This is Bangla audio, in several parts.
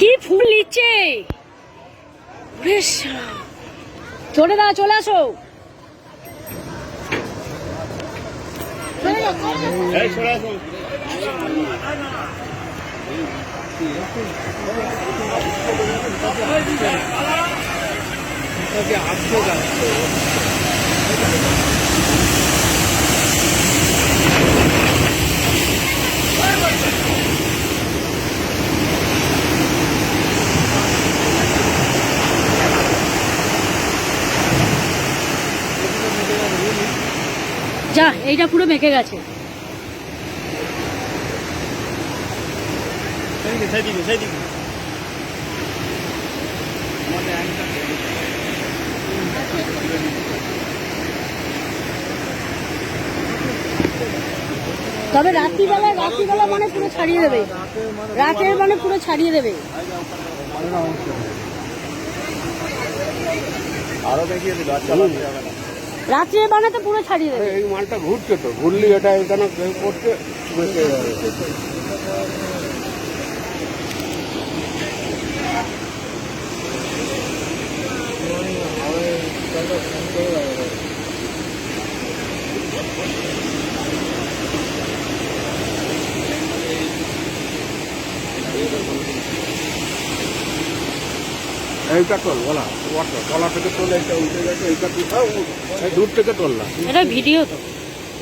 কি ফুল নিচ্ছে, চলে দাও, চলে আসো। যা, এইটা পুরো মেকে গেছে। তবে রাত্রিবেলা মানে পুরো ছাড়িয়ে দেবে, রাতের মানে পুরো ছাড়িয়ে দেবে। রাত্রে বানাতে পুরো ছাড়িয়ে দেবে। এই মালটা ঘুরছে তো, ঘুরলি এটা এখানে করছে। এইটা তোল বলা, তলা থেকে তোলে, এটা উঠে গেছে, এইটা কোথাও দূর থেকে তোললাম। এটা ভিডিও তো।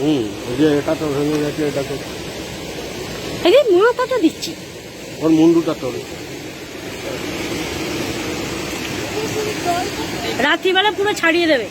এই যে এটা তো ভেঙে গেছে, এটা তো মাথাটা দিচ্ছি, ওর মুন্ডুটা তোল। রাত্রিবেলা পুরো ছাড়িয়ে দেবে।